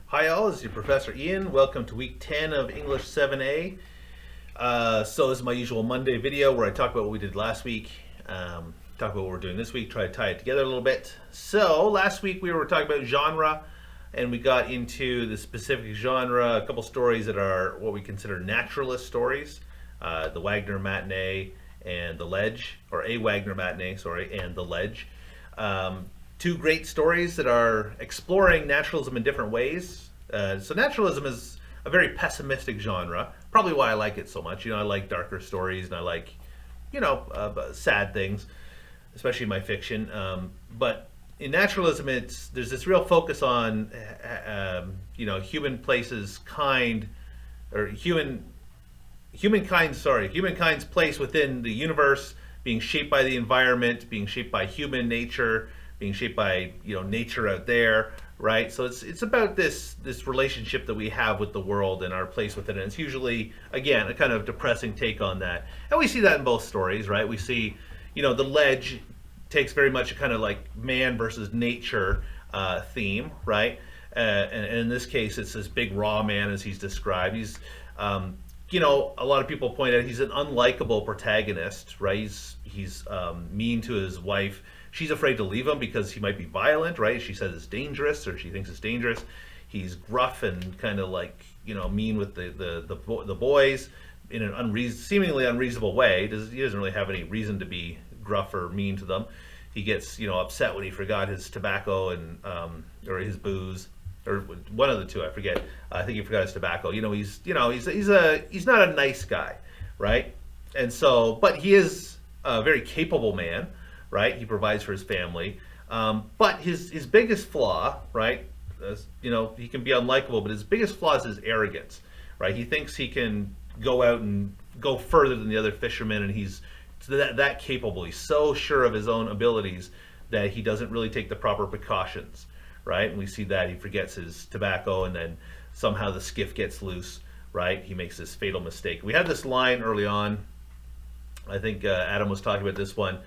Hi all, this is your Professor Ian. Welcome to week 10 of English 7A. So this is my usual Monday video where I talk about what we did last week, talk about what we're doing this week, try to tie it together a little bit. So last week we were talking about genre, and we got into the specific genre, a couple stories that are what we consider naturalist stories, the Wagner matinee and the ledge, or a Wagner matinee, sorry, and the ledge. Two great stories that are exploring naturalism in different ways. So naturalism is a very pessimistic genre, probably why I like it so much. You know, I like darker stories and I like, sad things, especially in my fiction. But in naturalism, there's this real focus on, human places, kind, or humankind's place within the universe, being shaped by the environment, being shaped by human nature, being shaped by nature out there, right? So it's about this relationship that we have with the world and our place within it. And it's usually, again, a kind of depressing take on that, and we see that in both stories, right? We see, the ledge takes very much a kind of like man versus nature theme, right? And in this case, it's this big raw man as he's described. He's a lot of people point out he's an unlikable protagonist, right? He's mean to his wife. She's afraid to leave him because he might be violent, right? She says it's dangerous, or she thinks it's dangerous. He's gruff and kind of like, mean with the boys in an seemingly unreasonable way. He doesn't really have any reason to be gruff or mean to them. He gets, upset when he forgot his tobacco and or his booze, or one of the two, I forget. I think he forgot his tobacco. He's not a nice guy, right? And so, but he is a very capable man, right? He provides for his family. But his biggest flaw, right? He can be unlikable, but his biggest flaw is his arrogance, right? He thinks he can go out and go further than the other fishermen, and he's that capable. He's so sure of his own abilities that he doesn't really take the proper precautions, right? And we see that he forgets his tobacco, and then somehow the skiff gets loose, right? He makes this fatal mistake. We had this line early on. I think Adam was talking about this one.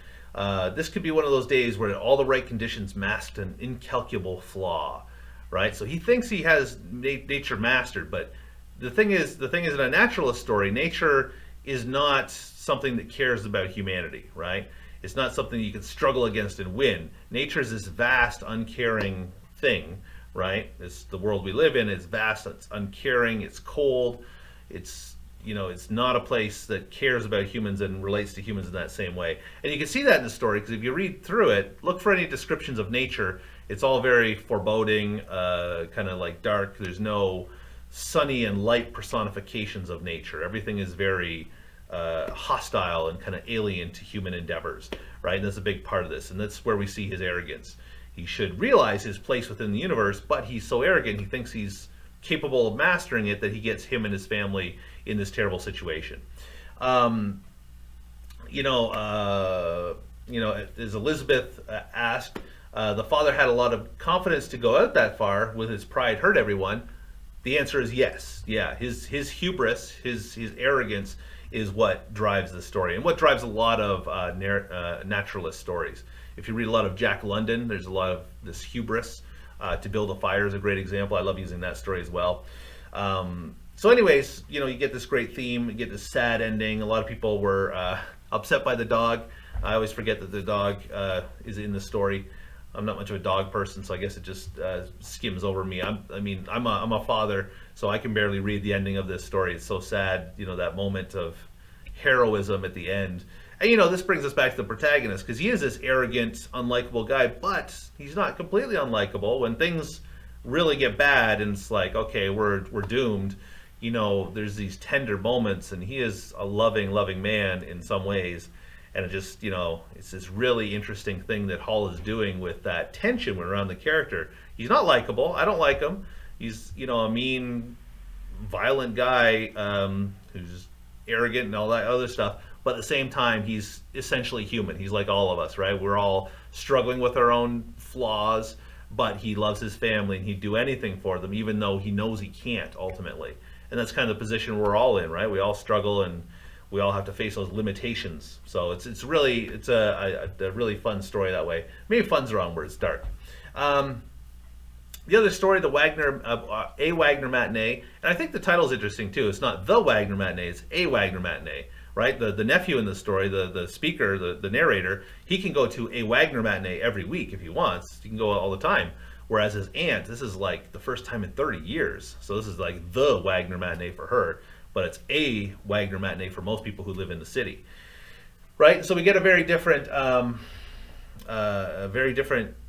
This could be one of those days where all the right conditions masked an incalculable flaw, right? So he thinks he has nature mastered, but the thing is in a naturalist story, nature is not something that cares about humanity, right? It's not something you can struggle against and win. Nature is this vast, uncaring thing, right? It's the world we live in. It's vast, it's uncaring, it's cold, it's not a place that cares about humans and relates to humans in that same way. And you can see that in the story, because if you read through it, look for any descriptions of nature. It's all very foreboding, kind of like dark. There's no sunny and light personifications of nature. Everything is very hostile and kind of alien to human endeavors, right? And that's a big part of this. And that's where we see his arrogance. He should realize his place within the universe, but he's so arrogant, he thinks he's capable of mastering it, that he gets him and his family in this terrible situation. As Elizabeth asked, the father had a lot of confidence to go out that far. With his pride hurt everyone? The answer is yes. Yeah, his hubris, his arrogance is what drives the story, and what drives a lot of naturalist stories. If you read a lot of Jack London, there's a lot of this hubris. To Build a Fire is a great example. I love using that story as well. So anyways, you get this great theme, you get this sad ending. A lot of people were upset by the dog. I always forget that the dog is in the story. I'm not much of a dog person, so I guess it just skims over me. I'm a father, so I can barely read the ending of this story. It's so sad, that moment of heroism at the end. And this brings us back to the protagonist, because he is this arrogant, unlikable guy, but he's not completely unlikable. When things really get bad and it's like, okay, we're doomed, there's these tender moments, and he is a loving man in some ways. And it just, it's this really interesting thing that Hall is doing with that tension around the character. He's not likable. I don't like him. He's, a mean, violent guy who's arrogant and all that other stuff. But at the same time, he's essentially human. He's like all of us, right? We're all struggling with our own flaws, but he loves his family and he'd do anything for them, even though he knows he can't ultimately. And that's kind of the position we're all in, right? We all struggle and we all have to face those limitations. So it's a really fun story that way. Maybe fun's the wrong word, it's dark. The other story, the Wagner, a Wagner matinee, and I think the title is interesting too. It's not the Wagner matinee; it's a Wagner matinee, right? The nephew in the story, the speaker, the narrator, he can go to a Wagner matinee every week if he wants. He can go all the time. Whereas his aunt, this is like the first time in 30 years. So this is like the Wagner matinee for her, but it's a Wagner matinee for most people who live in the city, right? So we get a very different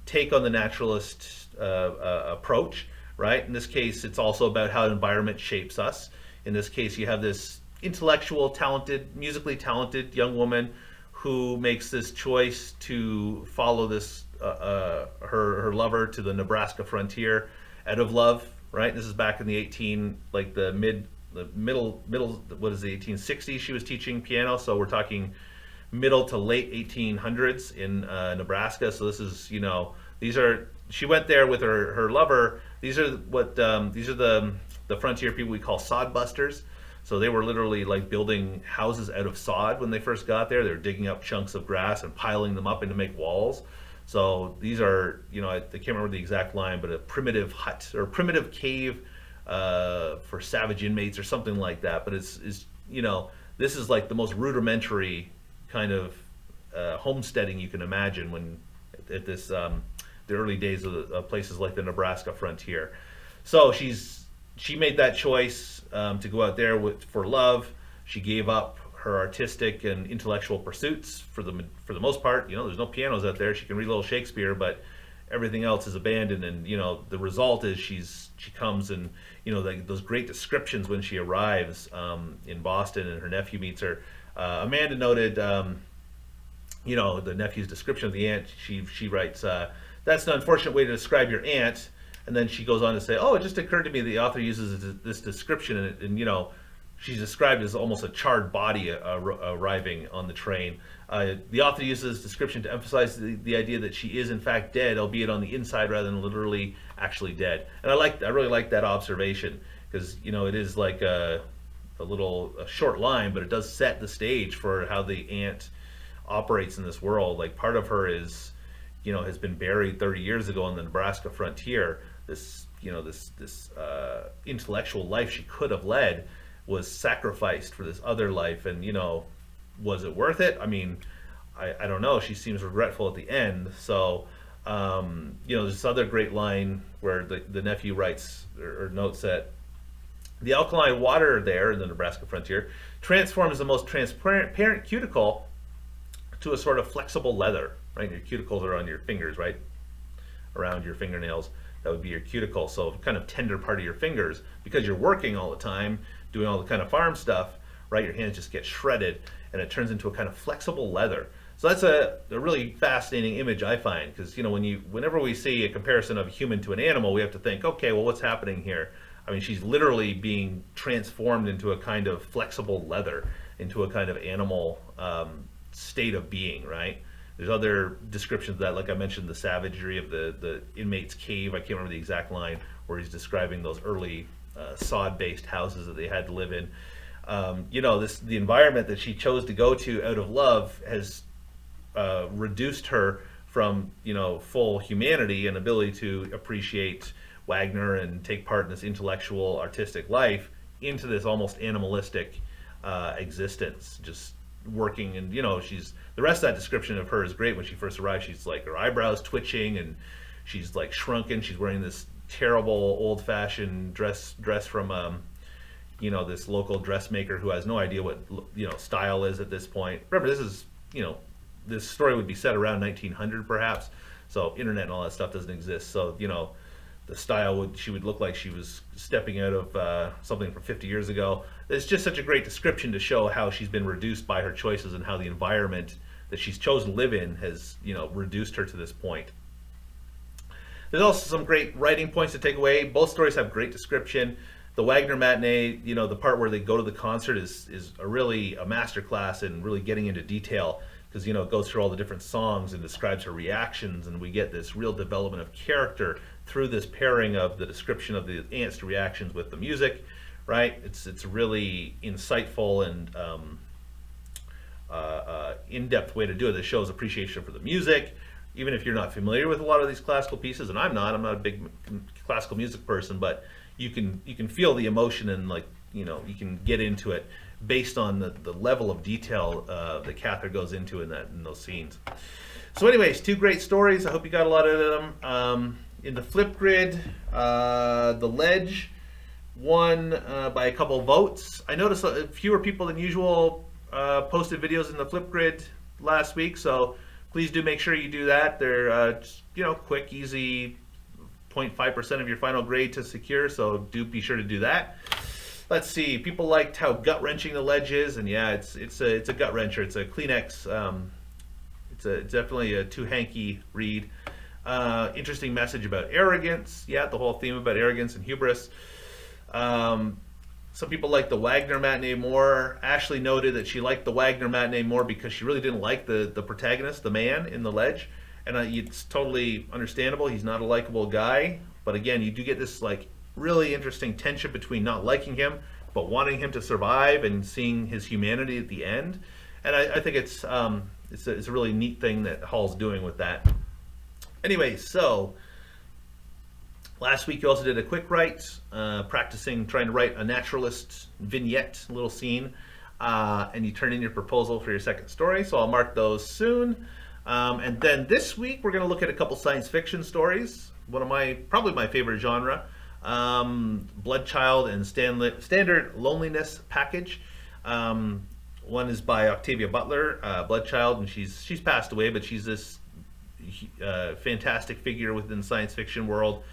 take on the naturalist approach, right? In this case, it's also about how environment shapes us. In this case, you have this intellectual, talented, musically talented young woman who makes this choice to follow this her lover to the Nebraska frontier out of love, right? This is back in the middle, what is the 1860s? She was teaching piano, so we're talking middle to late 1800s in Nebraska. So this is, she went there with her lover. These are the frontier people we call sod busters. So they were literally like building houses out of sod when they first got there. They were digging up chunks of grass and piling them up to make walls. So these are, I can't remember the exact line, but a primitive hut or primitive cave for savage inmates or something like that. But it's this is like the most rudimentary kind of homesteading you can imagine when at this the early days of places like the Nebraska frontier. So she made that choice to go out there for love. She gave up her artistic and intellectual pursuits for the most part. There's no pianos out there. She can read a little Shakespeare, but everything else is abandoned. And the result is she comes and those great descriptions when she arrives in Boston and her nephew meets her. Amanda noted, the nephew's description of the aunt. She writes, "That's an unfortunate way to describe your aunt." And then she goes on to say, "Oh, it just occurred to me the author uses this description, and she's described as almost a charred body arriving on the train. The author uses this description to emphasize the idea that she is in fact dead, albeit on the inside rather than literally actually dead." And I really like that observation because it is like a short line, but it does set the stage for how the aunt operates in this world. Like part of her is, has been buried 30 years ago on the Nebraska frontier. This intellectual life she could have led was sacrificed for this other life, and was it worth it? I mean, I don't know. She seems regretful at the end. So there's this other great line where the nephew writes or notes that the alkaline water there in the Nebraska frontier transforms the most transparent cuticle to a sort of flexible leather. Right, your cuticles are on your fingers, right, around your fingernails. That would be your cuticle, so kind of tender part of your fingers, because you're working all the time, doing all the kind of farm stuff, right? Your hands just get shredded, and it turns into a kind of flexible leather. So that's a really fascinating image, I find, because whenever we see a comparison of a human to an animal, we have to think, okay, well, what's happening here? I mean, she's literally being transformed into a kind of flexible leather, into a kind of animal state of being, right? There's other descriptions of that, like I mentioned, the savagery of the inmate's cave. I can't remember the exact line where he's describing those early sod-based houses that they had to live in. The environment that she chose to go to out of love has reduced her from full humanity and ability to appreciate Wagner and take part in this intellectual, artistic life into this almost animalistic existence, just working. And she's the rest of that description of her is great. When she first arrives, she's like, her eyebrows twitching and she's like shrunken. She's wearing this terrible old-fashioned dress from this local dressmaker who has no idea what style is at this point. Remember, this is this story would be set around 1900 perhaps, so internet and all that stuff doesn't exist. So the style she would look like she was stepping out of something from 50 years ago. It's just such a great description to show how she's been reduced by her choices and how the environment that she's chosen to live in has reduced her to this point. There's also some great writing points to take away. Both stories have great description. The Wagner matinee, the part where they go to the concert is really a masterclass in really getting into detail, because it goes through all the different songs and describes her reactions, and we get this real development of character through this pairing of the description of the aunt's reactions with the music, right? It's a really insightful and in-depth way to do it. It shows appreciation for the music, even if you're not familiar with a lot of these classical pieces, and I'm not a big classical music person, but you can feel the emotion, and like, you know, you can get into it based on the level of detail that Cather goes into in those scenes. So anyways, two great stories. I hope you got a lot out of them. In the flipgrid, The Ledge won by a couple votes. I noticed fewer people than usual posted videos in the flipgrid last week, so please do make sure you do that. They're just, you know, quick, easy, 0.5% of your final grade to secure, so do be sure to do that. Let's see, people liked how gut-wrenching The Ledge is, and yeah, it's a gut-wrencher. It's a Kleenex. It's definitely a too hanky read. Interesting message about arrogance. Yeah, the whole theme about arrogance and hubris. Some people like the Wagner matinee more. Ashley noted that she liked the Wagner matinee more because she really didn't like the protagonist, the man in The Ledge. And it's totally understandable. He's not a likable guy. But again, you do get this like really interesting tension between not liking him, but wanting him to survive and seeing his humanity at the end. And I think it's a really neat thing that Hall's doing with that. Anyway, so last week you also did a quick write, practicing trying to write a naturalist vignette, little scene, and you turn in your proposal for your second story, so I'll mark those soon. And then this week we're going to look at a couple science fiction stories, probably my favorite genre, Bloodchild and Standard Loneliness Package. One is by Octavia Butler, Bloodchild, and she's passed away, but she's this fantastic figure within the science fiction world.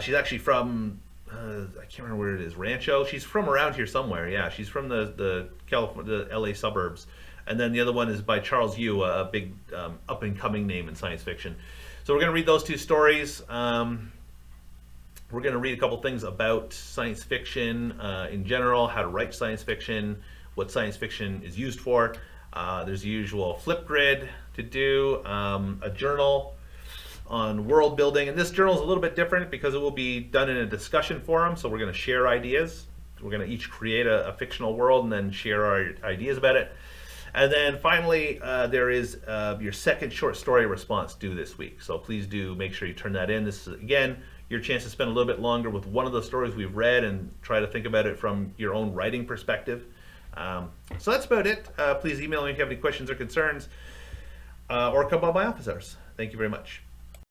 She's actually from I can't remember where it is, Rancho. She's from around here somewhere. Yeah, she's from the California, the LA suburbs. And then the other one is by Charles Yu, a big up and coming name in science fiction. So we're going to read those two stories. We're going to read a couple things about science fiction in general, how to write science fiction, what science fiction is used for. There's the usual flipgrid to do, a journal on world building, and this journal is a little bit different because it will be done in a discussion forum, so we're going to share ideas. We're going to each create a fictional world and then share our ideas about it. And then finally, there is your second short story response due this week, so please do make sure you turn that in. This is, again, your chance to spend a little bit longer with one of the stories we've read and try to think about it from your own writing perspective. So that's about it. Please email me if you have any questions or concerns, or come by my office hours. Thank you very much.